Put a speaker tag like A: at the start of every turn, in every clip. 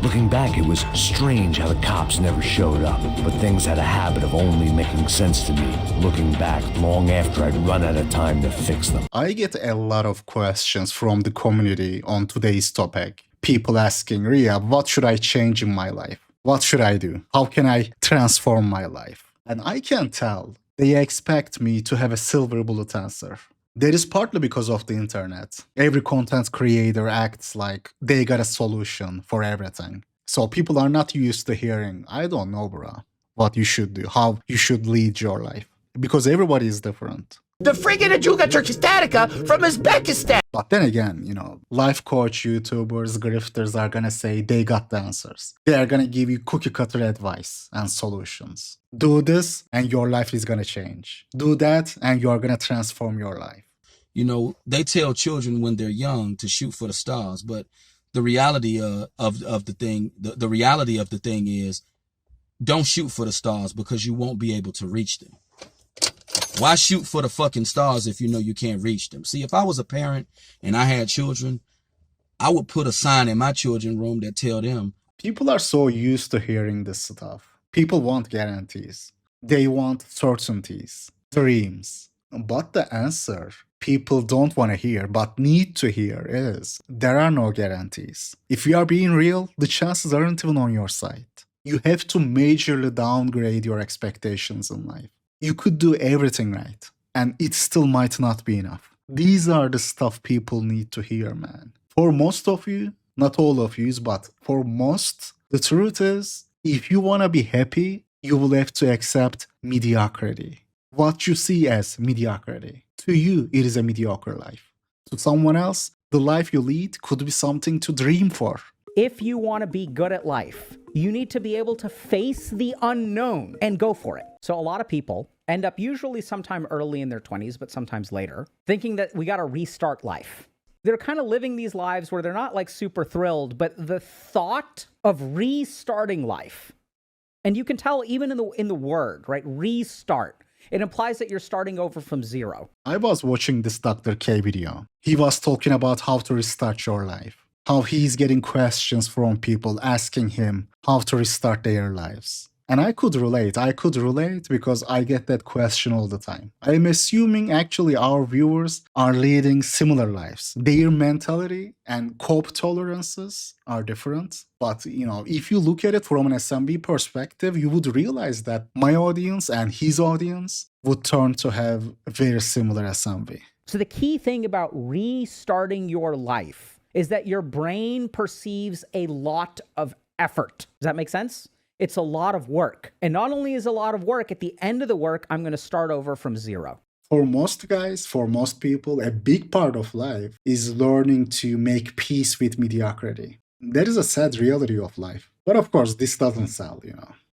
A: Looking back, it was strange how the cops never showed up, but things had a habit of only making sense to me, looking back long after I'd run out of time to fix them.
B: I get a lot of questions from the community on today's topic. People asking, Ria, what should I change in my life? What should I do? How can I transform my life? And I can tell they expect me to have a silver bullet answer. That is partly because of the internet. Every content creator acts like they got a solution for everything. So people are not used to hearing, I don't know, bro, what you should do, how you should lead your life. Because everybody is different.
C: The friggin' Ajuga Turkistatica from Uzbekistan.
B: But then again, life coach, YouTubers, grifters are gonna say they got the answers. They are gonna give you cookie cutter advice and solutions. Do this and your life is gonna change. Do that and you're gonna transform your life.
D: They tell children when they're young to shoot for the stars, but the reality of the reality of the thing is, don't shoot for the stars because you won't be able to reach them. Why shoot for the fucking stars if you know you can't reach them? See, if I was a parent and I had children, I would put a sign in my children's room that tell them.
B: People are so used to hearing this stuff. People want guarantees. They want certainties, dreams. But the answer people don't want to hear but need to hear is there are no guarantees. If you are being real, the chances aren't even on your side. You have to majorly downgrade your expectations in life. You could do everything right, and it still might not be enough. These are the stuff people need to hear, man. For most of you, not all of you, but for most, the truth is, if you want to be happy, you will have to accept mediocrity. What you see as mediocrity. To you, it is a mediocre life. To someone else, the life you lead could be something to dream for.
E: If you want to be good at life, you need to be able to face the unknown and go for it. So a lot of people end up usually sometime early in their 20s, but sometimes later, thinking that we got to restart life. They're kind of living these lives where they're not like super thrilled, but the thought of restarting life, and you can tell even in the word, right? Restart. It implies that you're starting over from zero.
B: I was watching this Dr. K video. He was talking about how to restart your life. How he's getting questions from people asking him how to restart their lives. And I could relate because I get that question all the time. I'm assuming actually our viewers are leading similar lives. Their mentality and cope tolerances are different. But, if you look at it from an SMB perspective, you would realize that my audience and his audience would turn to have a very similar SMB.
E: So the key thing about restarting your life is that your brain perceives a lot of effort. Does that make sense? It's a lot of work. And not only is a lot of work, at the end of the work, I'm going to start over from zero.
B: For most guys, for most people, a big part of life is learning to make peace with mediocrity. That is a sad reality of life. But of course, this doesn't sell,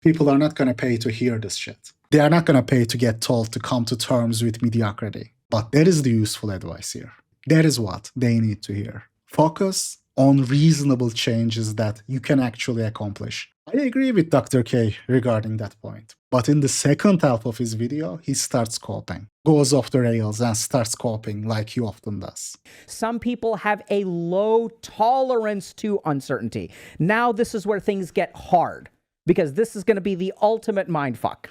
B: People are not going to pay to hear this shit. They are not going to pay to get told to come to terms with mediocrity. But that is the useful advice here. That is what they need to hear. Focus on reasonable changes that you can actually accomplish. I agree with Dr. K regarding that point. But in the second half of his video, he starts coping. Goes off the rails and starts coping like he often does.
E: Some people have a low tolerance to uncertainty. Now this is where things get hard, because this is going to be the ultimate mindfuck.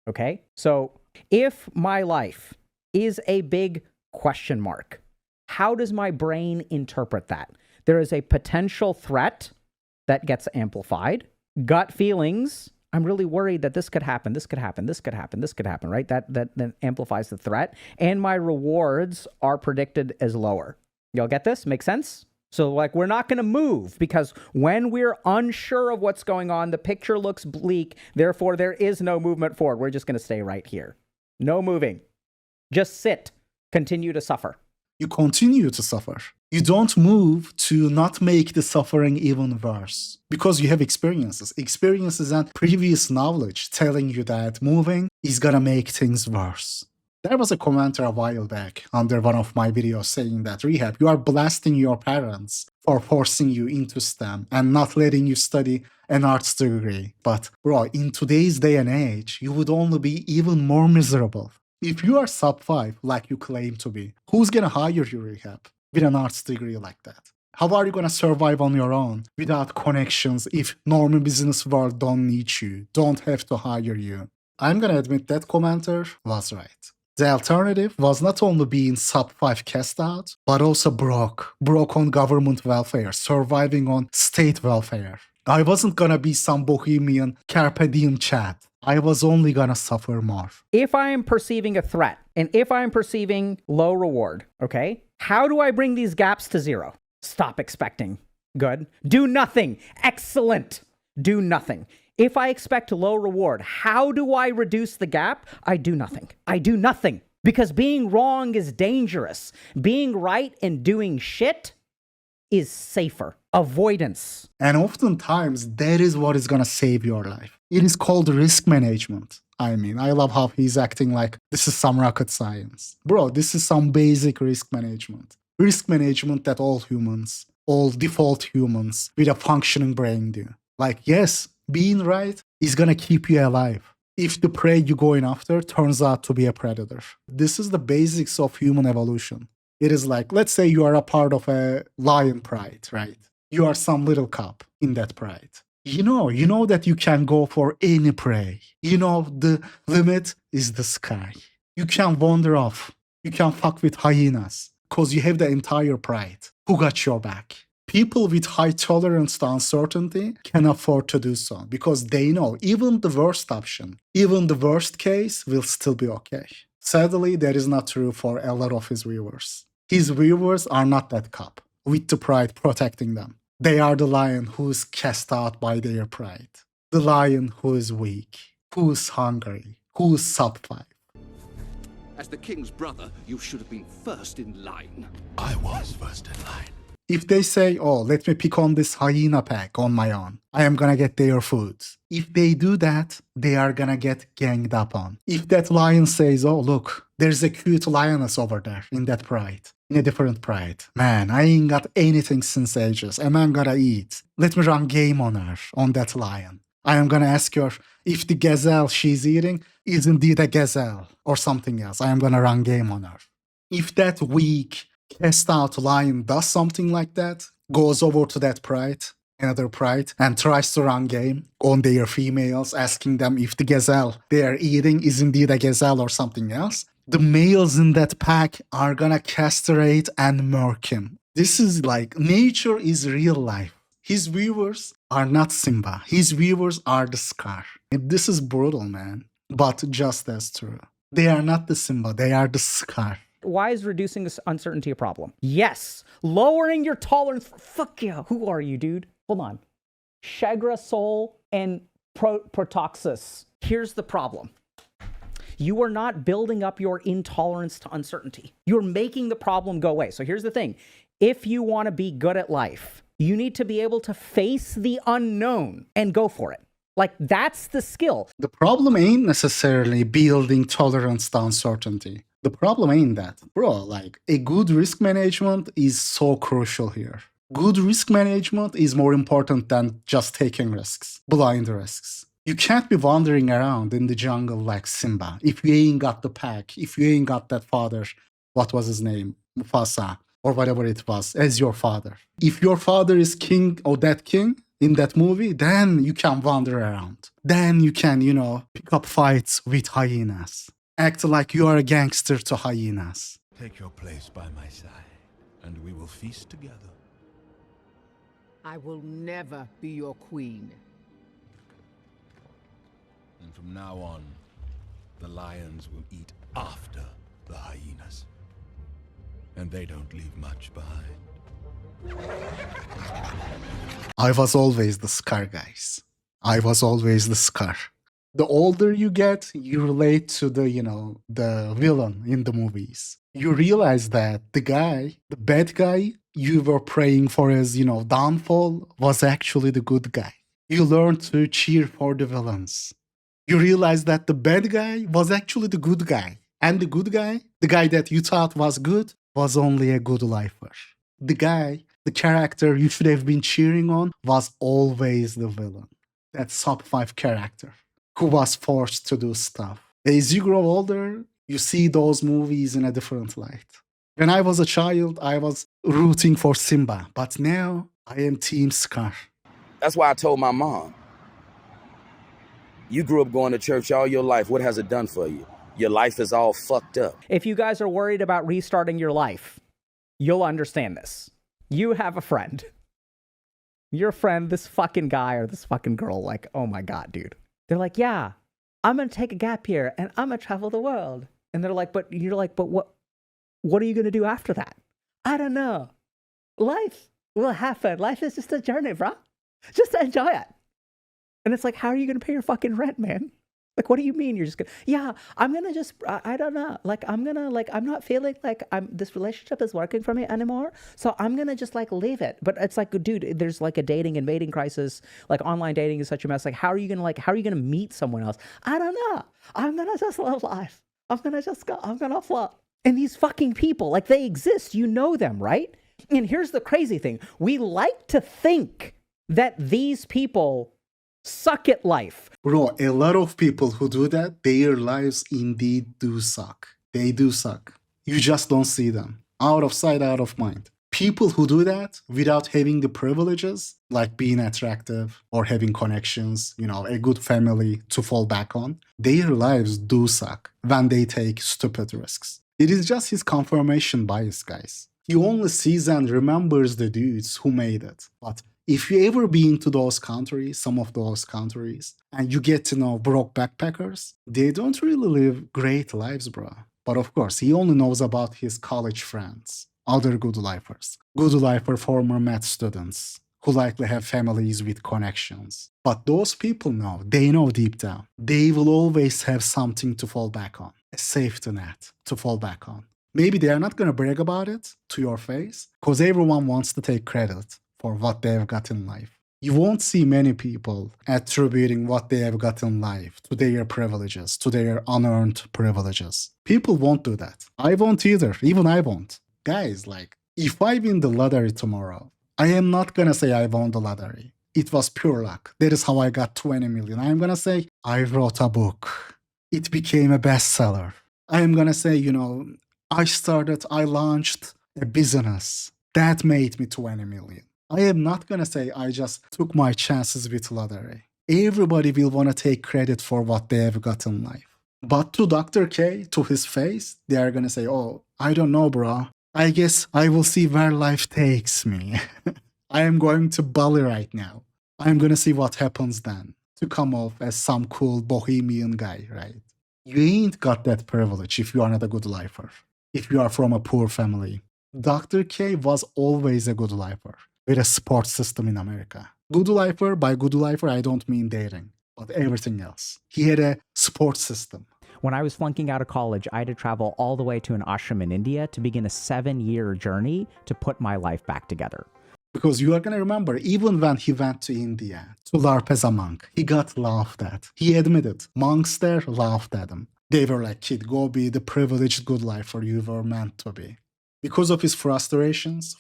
E: Okay? So if my life is a big question mark, how does my brain interpret that? There is a potential threat that gets amplified. Gut feelings, I'm really worried that this could happen, this could happen, this could happen, this could happen, right? That amplifies the threat. And my rewards are predicted as lower. Y'all get this? Make sense? So we're not going to move because when we're unsure of what's going on, the picture looks bleak. Therefore, there is no movement forward. We're just going to stay right here. No moving. Just sit. Continue to suffer.
B: You continue to suffer. You don't move to not make the suffering even worse. Because you have experiences and previous knowledge telling you that moving is gonna make things worse. There was a commenter a while back under one of my videos saying that, Rehab, you are blasting your parents for forcing you into STEM and not letting you study an arts degree. But bro, in today's day and age, you would only be even more miserable. If you are sub 5 like you claim to be, who's gonna hire you, Rehab, with an arts degree like that? How are you gonna survive on your own without connections if normal business world don't need you, don't have to hire you? I'm gonna admit that commenter was right. The alternative was not only being sub 5 cast out, but also broke on government welfare, surviving on state welfare. I wasn't gonna be some bohemian carpe diem chat. I was only gonna suffer more.
E: If I am perceiving a threat and if I am perceiving low reward, okay, how do I bring these gaps to zero? Stop expecting. Good. Do nothing. Excellent. Do nothing. If I expect low reward, how do I reduce the gap? I do nothing. I do nothing. Because being wrong is dangerous. Being right and doing shit is safer. Avoidance.
B: And oftentimes, that is what is gonna save your life. It is called risk management. I mean, I love how he's acting like this is some rocket science. Bro, this is some basic risk management. Risk management that all humans, all default humans with a functioning brain do. Like, yes, being right is gonna keep you alive if the prey you're going after turns out to be a predator. This is the basics of human evolution. It is like, let's say you are a part of a lion pride, right? You are some little cub in that pride. You know that you can go for any prey. You know the limit is the sky. You can wander off. You can fuck with hyenas because you have the entire pride. Who got your back? People with high tolerance to uncertainty can afford to do so because they know even the worst option, even the worst case will still be okay. Sadly, that is not true for a lot of his viewers. His viewers are not that cub with the pride protecting them. They are the lion who is cast out by their pride. The lion who is weak, who is hungry, who is sub 5.
F: As the king's brother, you should have been first in line.
A: I was first in line.
B: If they say, oh, let me pick on this hyena pack on my own, I am gonna get their food. If they do that, they are gonna get ganged up on. If that lion says, oh, look, there's a cute lioness over there in that pride, in a different pride. Man, I ain't got anything since ages. Am I gonna eat? Let me run game on her, on that lion. I am gonna ask her if the gazelle she's eating is indeed a gazelle or something else. I am gonna run game on her. If that weak, cast out lion does something like that, goes over to that pride, another pride, and tries to run game on their females, asking them if the gazelle they are eating is indeed a gazelle or something else, the males in that pack are gonna castrate and murk him. This is like, nature is real life. His viewers are not Simba. His viewers are the Scar. And this is brutal, man, but just as true. They are not the Simba, they are the Scar.
E: Why is reducing this uncertainty a problem? Yes. Lowering your tolerance. Fuck yeah. Who are you, dude? Hold on. Shagra Soul and Protoxus. Here's the problem. You are not building up your intolerance to uncertainty. You're making the problem go away. So here's the thing. If you want to be good at life, you need to be able to face the unknown and go for it. Like, that's the skill.
B: The problem ain't necessarily building tolerance to uncertainty. The problem ain't that. Bro, like, a good risk management is so crucial here. Good risk management is more important than just taking risks, blind risks. You can't be wandering around in the jungle like Simba if you ain't got the pack, if you ain't got that father, what was his name, Mufasa, or whatever it was, as your father. If your father is king or that king in that movie, then you can wander around. Then you can, pick up fights with hyenas. Act like you are a gangster to hyenas.
A: Take your place by my side, and we will feast together.
G: I will never be your queen.
A: And from now on, the lions will eat after the hyenas. And they don't leave much behind.
B: I was always the Scar, guys. I was always the Scar. The older you get, you relate to the villain in the movies. You realize that the bad guy you were praying for as, downfall was actually the good guy. You learn to cheer for the villains. You realize that the bad guy was actually the good guy. And the good guy, the guy that you thought was good, was only a good lifer. The character you should have been cheering on was always the villain. That sub 5 character who was forced to do stuff. As you grow older, you see those movies in a different light. When I was a child, I was rooting for Simba, but now I am Team Scar.
H: That's why I told my mom. You grew up going to church all your life. What has it done for you? Your life is all fucked up.
E: If you guys are worried about restarting your life, you'll understand this. You have a friend. Your friend, this fucking guy or this fucking girl, like, oh my God, dude. They're like, yeah, I'm going to take a gap year and I'm going to travel the world. And they're like, but you're like, but what are you going to do after that? I don't know. Life will happen. Life is just a journey, bro. Just enjoy it. And it's like, how are you going to pay your fucking rent, man? Like, what do you mean you're just going to, yeah, I'm going to just, I don't know. Like, I'm going to, like, I'm not feeling like this relationship is working for me anymore. So I'm going to just like leave it. But it's like, dude, there's like a dating and mating crisis. Like online dating is such a mess. Like, how are you going to meet someone else? I don't know. I'm going to just live life. I'm going to just go, I'm going to float. And these fucking people, like they exist, you know them, right? And here's the crazy thing. We like to think that these people suck at life.
B: Bro, a lot of people who do that, their lives indeed do suck. They do suck. You just don't see them. Out of sight, out of mind. People who do that without having the privileges, like being attractive or having connections, you know, a good family to fall back on, their lives do suck when they take stupid risks. It is just his confirmation bias, guys. He only sees and remembers the dudes who made it. But if you ever been to those countries, some of those countries, and you get to know broke backpackers, they don't really live great lives, bro. But of course, he only knows about his college friends, other good lifers, good lifer former math students, who likely have families with connections. But those people know, they know deep down, they will always have something to fall back on, a safety net to fall back on. Maybe they are not going to brag about it to your face, because everyone wants to take credit for what they have got in life. You won't see many people attributing what they have got in life to their privileges, to their unearned privileges. People won't do that. I won't either. Even I won't. Guys, like, if I win the lottery tomorrow, I am not gonna say I won the lottery. It was pure luck. That is how I got 20 million. I'm gonna say I wrote a book. It became a bestseller. I am gonna say, you know, I launched a business. That made me 20 million. I am not gonna say I just took my chances with lottery. Everybody will wanna take credit for what they have got in life. But to Dr. K, to his face, they are gonna say, oh, I don't know, bro. I guess I will see where life takes me. I am going to Bali right now. I'm gonna see what happens then. To come off as some cool bohemian guy, right? You ain't got that privilege if you are not a good lifer. If you are from a poor family. Dr. K was always a good lifer. With a support system in America. Good lifer, by good lifer, I don't mean dating, but everything else. He had a support system.
E: When I was flunking out of college, I had to travel all the way to an ashram in India to begin a 7-year journey to put my life back together.
B: Because you are going to remember, even when he went to India to LARP as a monk, he got laughed at. He admitted, monks there laughed at him. They were like, kid, go be the privileged good lifer you were meant to be. Because of his frustrations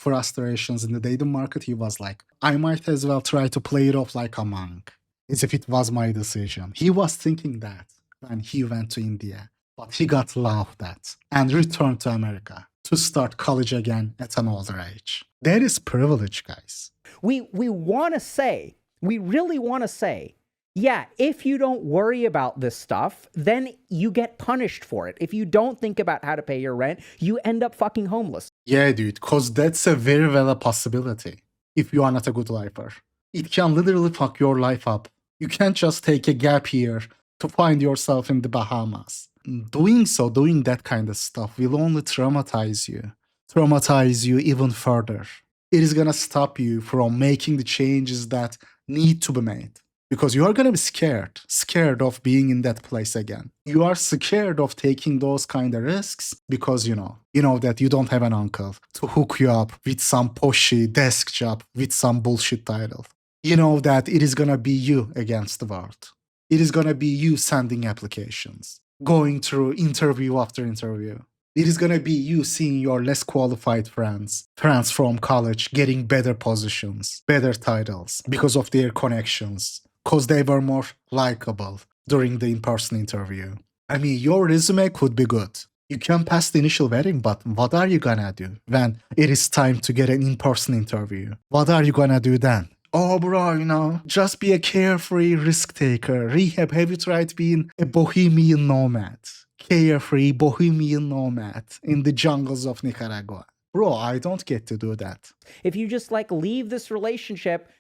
B: in the dating market, he was like, I might as well try to play it off like a monk, as if it was my decision. He was thinking that when he went to India, but he got laughed at and returned to America to start college again at an older age. That is privilege, guys.
E: We want to say, we really want to say, yeah, if you don't worry about this stuff, then you get punished for it. If you don't think about how to pay your rent, you end up fucking homeless.
B: Yeah, dude, because that's a very well a possibility if you are not a good lifer. It can literally fuck your life up. You can't just take a gap year to find yourself in the Bahamas. Doing that kind of stuff will only traumatize you even further. It is gonna stop you from making the changes that need to be made. Because you are going to be scared of being in that place again. You are scared of taking those kind of risks because you know that you don't have an uncle to hook you up with some poshy desk job with some bullshit title. You know that it is going to be you against the world. It is going to be you sending applications, going through interview after interview. It is going to be you seeing your less qualified friends from college getting better positions, better titles because of their connections. Because they were more likable during the in-person interview. I mean, your resume could be good. You can pass the initial vetting, but what are you gonna do when it is time to get an in-person interview? What are you gonna do then? Oh, bro, just be a carefree risk taker. Rehab, have you tried being a bohemian nomad? Carefree bohemian nomad in the jungles of Nicaragua. Bro, I don't get to do that.
E: If you just like leave this relationship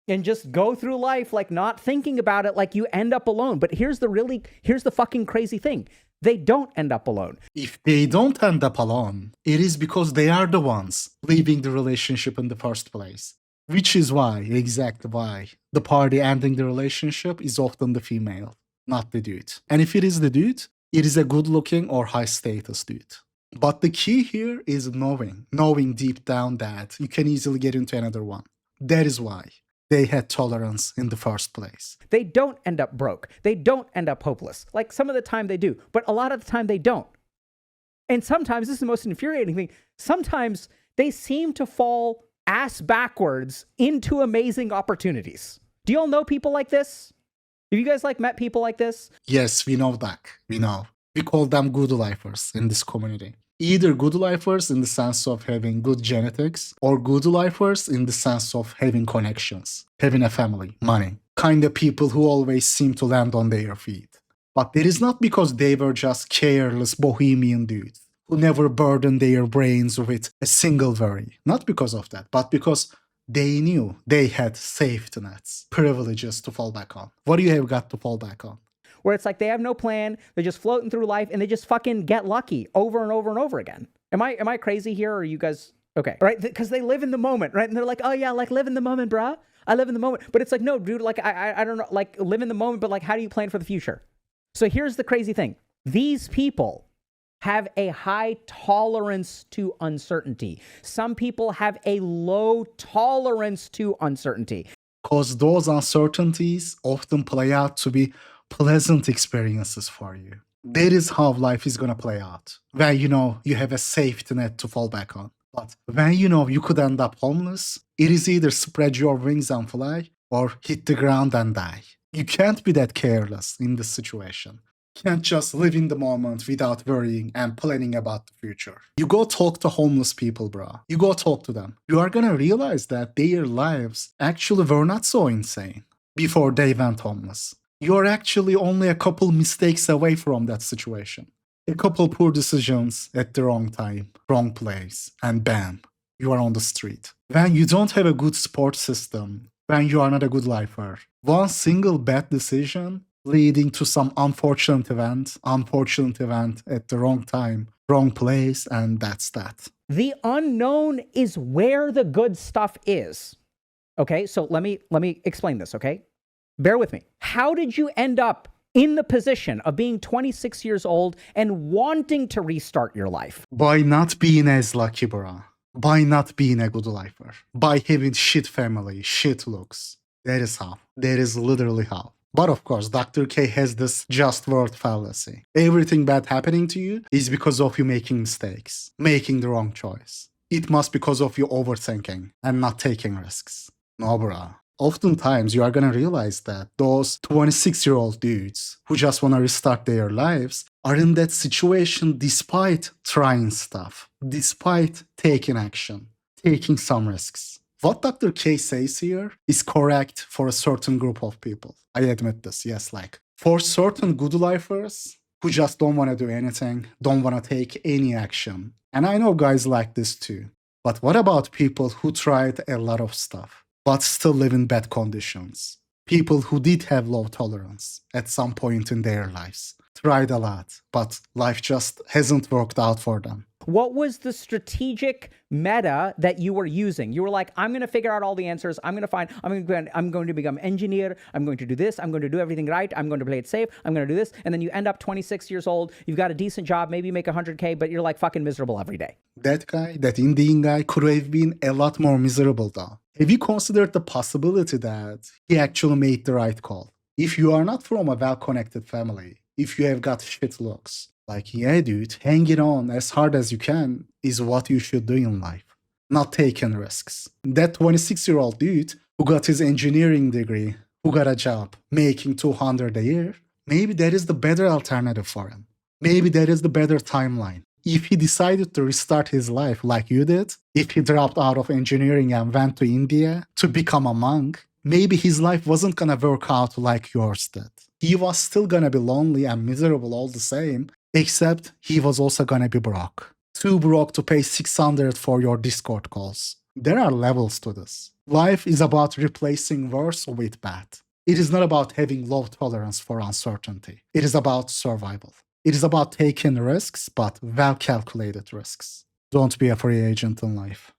E: and just go through life like not thinking about it, like you end up alone. But here's the fucking crazy thing. They don't end up alone.
B: If they don't end up alone, it is because they are the ones leaving the relationship in the first place. Which is why, exactly why, the party ending the relationship is often the female, not the dude. And if it is the dude, it is a good-looking or high-status dude. But the key here is knowing deep down that you can easily get into another one. That is why they had tolerance in the first place.
E: They don't end up broke. They don't end up hopeless. Like some of the time they do, but a lot of the time they don't. And sometimes, this is the most infuriating thing, sometimes they seem to fall ass backwards into amazing opportunities. Do you all know people like this? Have you guys met people like this?
B: Yes, we know that. We know. We call them good lifers in this community. Either good lifers in the sense of having good genetics, or good lifers in the sense of having connections, having a family, money. Kind of people who always seem to land on their feet. But it is not because they were just careless bohemian dudes who never burdened their brains with a single worry. Not because of that, but because they knew they had safety nets, privileges to fall back on. What do you have got to fall back on?
E: Where it's like they have no plan, they're just floating through life, and they just fucking get lucky over and over and over again. Am I crazy here, or are you guys okay? Right? Because they live in the moment, right? And they're like, oh yeah, like live in the moment, bruh. I live in the moment. But it's like, no, dude, like I don't know, like live in the moment, but like how do you plan for the future? So here's the crazy thing. These people have a high tolerance to uncertainty. Some people have a low tolerance to uncertainty.
B: Because those uncertainties often play out to be pleasant experiences for you. That is how life is gonna play out. When you have a safety net to fall back on. But when you could end up homeless, it is either spread your wings and fly or hit the ground and die. You can't be that careless in this situation. You can't just live in the moment without worrying and planning about the future. You go talk to homeless people, bro. You go talk to them. You are gonna realize that their lives actually were not so insane before they went homeless. You're actually only a couple mistakes away from that situation. A couple poor decisions at the wrong time, wrong place, and bam, you are on the street. When you don't have a good support system, when you are not a good lifer, one single bad decision leading to some unfortunate event at the wrong time, wrong place, and that's that.
E: The unknown is where the good stuff is. Okay, so let me explain this, okay? Bear with me. How did you end up in the position of being 26 years old and wanting to restart your life?
B: By not being as lucky, bro. By not being a good lifer. By having shit family, shit looks. That is how. That is literally how. But of course, Dr. K has this just word fallacy. Everything bad happening to you is because of you making mistakes, making the wrong choice. It must be because of you overthinking and not taking risks. No, bro. Oftentimes, you are gonna realize that those 26-year-old dudes who just wanna restart their lives are in that situation despite trying stuff, despite taking action, taking some risks. What Dr. K says here is correct for a certain group of people. I admit this, yes, like for certain good lifers who just don't wanna do anything, don't wanna take any action. And I know guys like this too. But what about people who tried a lot of stuff, but still live in bad conditions? People who did have low tolerance at some point in their lives, tried a lot, but life just hasn't worked out for them.
E: What was the strategic meta that you were using? You were like, I'm going to figure out all the answers. I'm going to become engineer. I'm going to do this. I'm going to do everything right. I'm going to play it safe. I'm going to do this. And then you end up 26 years old. You've got a decent job. Maybe you make 100K, but you're like fucking miserable every day.
B: That guy, that Indian guy, could have been a lot more miserable though. Have you considered the possibility that he actually made the right call? If you are not from a well-connected family, if you have got shit looks, like, yeah, dude, hanging on as hard as you can is what you should do in life. Not taking risks. That 26-year-old dude who got his engineering degree, who got a job making $200 a year, maybe that is the better alternative for him. Maybe that is the better timeline. If he decided to restart his life like you did, if he dropped out of engineering and went to India to become a monk, maybe his life wasn't gonna work out like yours did. He was still gonna be lonely and miserable all the same, except he was also gonna be broke. Too broke to pay 600 for your Discord calls. There are levels to this. Life is about replacing worse with bad. It is not about having low tolerance for uncertainty. It is about survival. It is about taking risks, but well-calculated risks. Don't be a free agent in life.